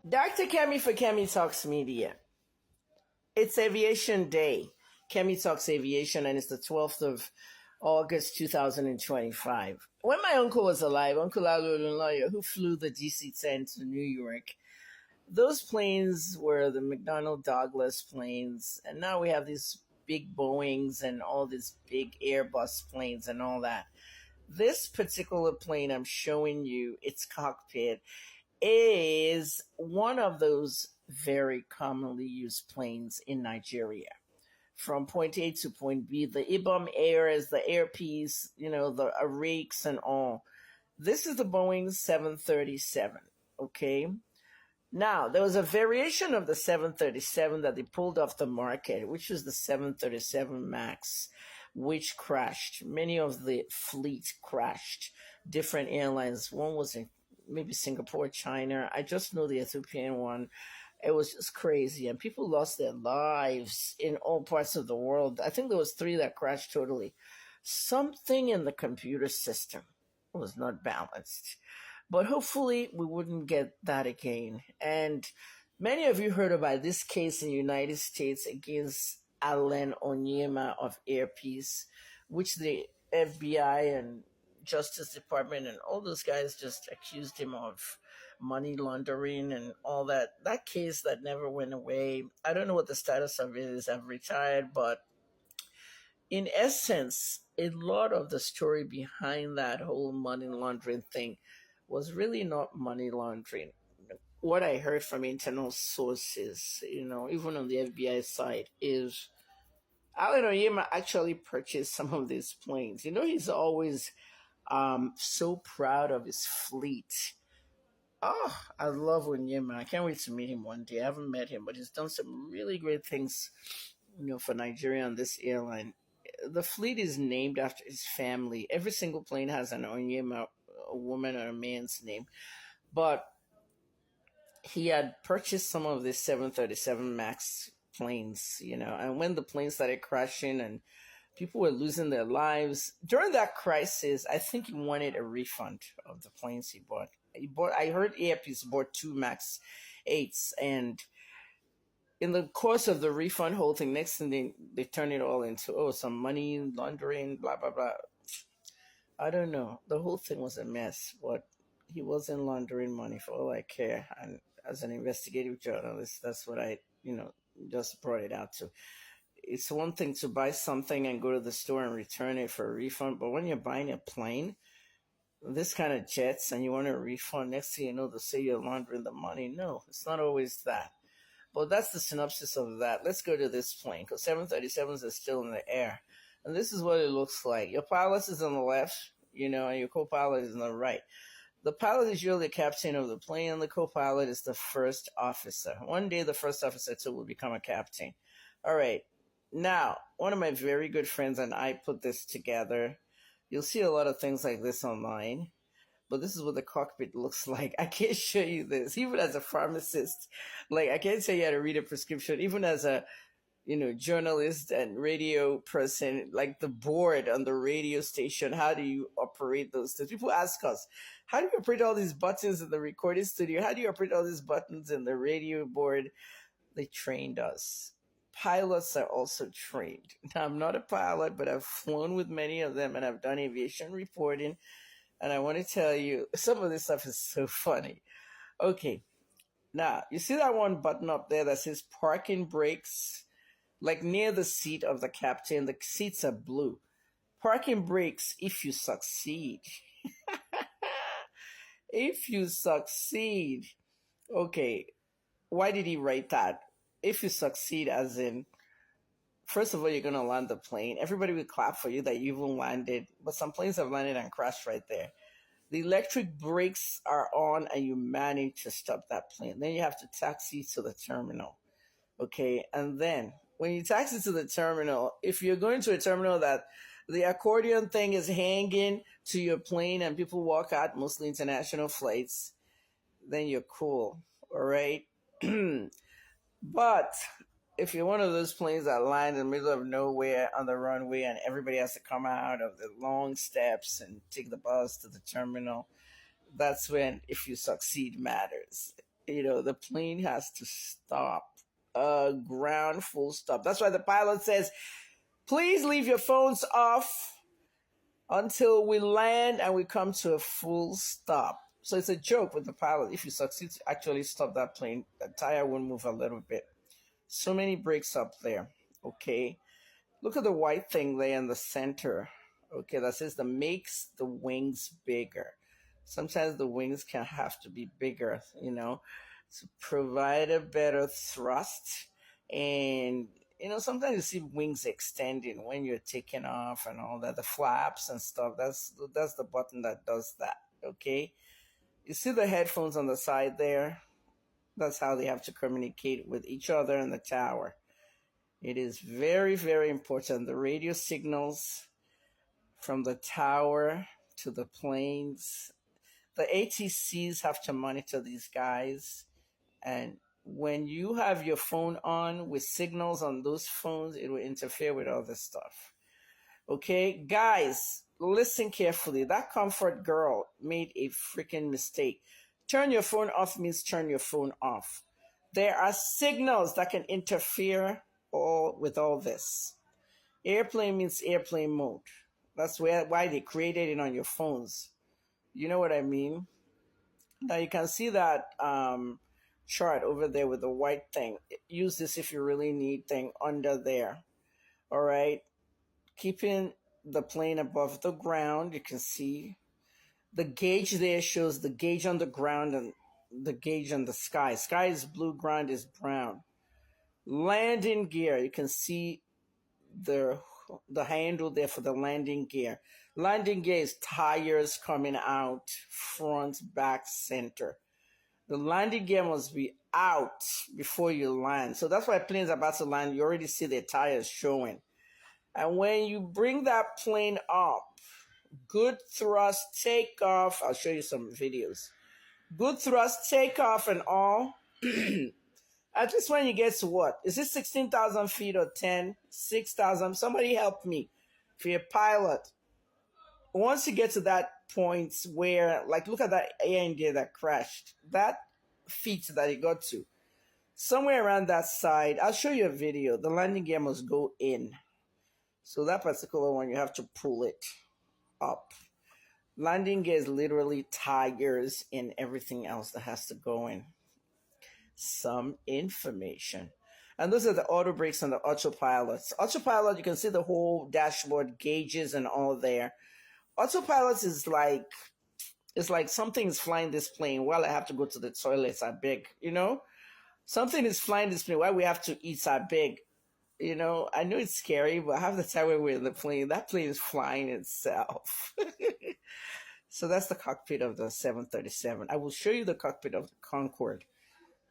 Dr. Kemi for Kemi Talks Media. It's Aviation Day. Kemi Talks Aviation, and it's the 12th of August 2025. When my uncle was alive, Uncle Lawyer, who flew the DC-10 to New York, those planes were the McDonnell Douglas planes, and now we have these big Boeings and all these big Airbus planes and all that. This particular plane I'm showing you, its cockpit, is one of those very commonly used planes in Nigeria. From point A to point B, the Ibom Air is the airpiece, the rakes and all. This is the Boeing 737, okay? Now, there was a variation of the 737 that they pulled off the market, which was the 737 MAX, which crashed. Many of the fleet crashed. Different airlines. One was in maybe Singapore, China. I just know the Ethiopian one. It was just crazy, and people lost their lives in all parts of the world. I think there was three that crashed totally. Something in the computer system was not balanced. But hopefully we wouldn't get that again. And many of you heard about this case in the United States against Alan Onyema of Airpeace, which the FBI and Justice Department and all those guys just accused him of money laundering and all that. That case that never went away. I don't know what the status of it is. I've retired, but in essence, a lot of the story behind that whole money laundering thing was really not money laundering. What I heard from internal sources, even on the FBI side, is Alan Oyema actually purchased some of these planes. He's always so proud of his fleet. Oh, I love Onyema. I can't wait to meet him one day. I haven't met him, but he's done some really great things, for Nigeria on this airline. The fleet is named after his family. Every single plane has an Onyema, a woman or a man's name. But he had purchased some of the 737 MAX planes, and when the plane started crashing and people were losing their lives during that crisis, I think he wanted a refund of the planes he bought. I heard Airpeace bought two MAX 8s, and in the course of the refund whole thing, next thing they turn it all into some money laundering, blah blah blah. I don't know. The whole thing was a mess, but he wasn't laundering money for all I care. And as an investigative journalist, that's what I, just brought it out to. It's one thing to buy something and go to the store and return it for a refund, but when you're buying a plane, this kind of jets, and you want a refund, next thing you know, they'll say you're laundering the money. No, it's not always that. But that's the synopsis of that. Let's go to this plane, because 737s are still in the air. And this is what it looks like. Your pilot is on the left, and your co-pilot is on the right. The pilot is usually the captain of the plane, and the co-pilot is the first officer. One day, the first officer too will become a captain. All right. Now, one of my very good friends and I put this together. You'll see a lot of things like this online, but this is what the cockpit looks like. I can't show you this, even as a pharmacist. Like, I can't tell you how to read a prescription, even as a, journalist and radio person, like the board on the radio station. How do you operate those things? People ask us, how do you operate all these buttons in the recording studio? How do you operate all these buttons in the radio board? They trained us. Pilots are also trained. Now, I'm not a pilot, but I've flown with many of them and I've done aviation reporting. And I want to tell you, some of this stuff is so funny. Okay. Now, you see that one button up there that says parking brakes? Like near the seat of the captain, the seats are blue. Parking brakes if you succeed. If you succeed. Okay. Why did he write that? If you succeed, as in, first of all, you're going to land the plane. Everybody will clap for you that you even landed, but some planes have landed and crashed right there. The electric brakes are on and you manage to stop that plane. Then you have to taxi to the terminal. Okay, and then when you taxi to the terminal, if you're going to a terminal that the accordion thing is hanging to your plane and people walk out, mostly international flights, then you're cool, all right? But if you're one of those planes that land in the middle of nowhere on the runway and everybody has to come out of the long steps and take the bus to the terminal, that's when if you succeed matters. The plane has to stop. Ground full stop. That's why the pilot says, please leave your phones off until we land and we come to a full stop. So it's a joke with the pilot. If you succeed to actually stop that plane, the tire won't move a little bit. So many brakes up there. Okay. Look at the white thing there in the center. Okay, that says that makes the wings bigger. Sometimes the wings can have to be bigger, to provide a better thrust. And, sometimes you see wings extending when you're taking off and all that, the flaps and stuff. That's the button that does that, okay? You see the headphones on the side there? That's how they have to communicate with each other in the tower. It is very, very important. The radio signals from the tower to the planes. The ATCs have to monitor these guys. And when you have your phone on with signals on those phones, it will interfere with all this stuff. Okay, guys, listen carefully. That comfort girl made a freaking mistake. Turn your phone off means turn your phone off. There are signals that can interfere with all this. Airplane means airplane mode. That's why they created it on your phones. You know what I mean? Now you can see that chart over there with the white thing. Use this if you really need thing under there. All right. Keeping the plane above the ground, you can see the gauge there shows the gauge on the ground and the gauge on the sky. Sky is blue, ground is brown. Landing gear, you can see the handle there for the landing gear. Landing gear is tires coming out, front, back, center. The landing gear must be out before you land. So that's why planes are about to land. You already see the tires showing. And when you bring that plane up, good thrust, takeoff. I'll show you some videos. Good thrust, takeoff and all. At least when you get to what? Is it 16,000 feet or 10? 6,000? Somebody help me. For your pilot. Once you get to that point where, like, look at that Air India that crashed. That feet that it got to. Somewhere around that side, I'll show you a video. The landing gear must go in. So that particular one, you have to pull it up. Landing gear is literally tires and everything else that has to go in. Some information. And those are the auto brakes and the autopilots. Autopilot, you can see the whole dashboard, gauges and all there. Autopilot is like, it's like something is flying this plane while I have to go to the toilets, I beg, Something is flying this plane while we have to eat, I beg. I know it's scary, but half the time when we're in the plane, that plane is flying itself. So that's the cockpit of the 737. I will show you the cockpit of the Concorde.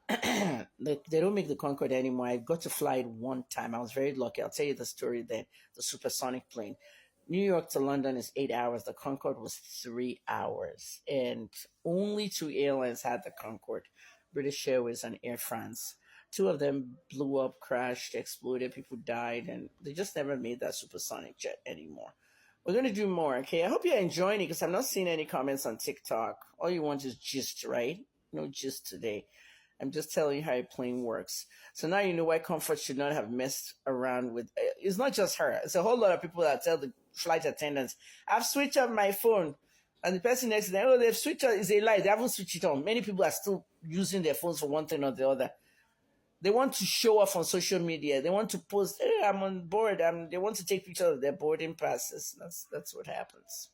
They don't make the Concorde anymore. I got to fly it one time. I was very lucky. I'll tell you the story then. The Supersonic plane. New York to London is 8 hours. The Concorde was 3 hours. And only 2 airlines had the Concorde. British Airways and Air France. 2 of them blew up, crashed, exploded, people died, and they just never made that supersonic jet anymore. We're going to do more, okay? I hope you're enjoying it because I'm not seeing any comments on TikTok. All you want is gist, right? No gist today. I'm just telling you how a plane works. So now you know why Comfort should not have messed around with. It's not just her. It's a whole lot of people that tell the flight attendants, I've switched off my phone. And the person next to them, they've switched off. It's a lie. They haven't switched it on. Many people are still using their phones for one thing or the other. They want to show off on social media. They want to post, hey, I'm on board. They want to take pictures of their boarding passes. That's what happens.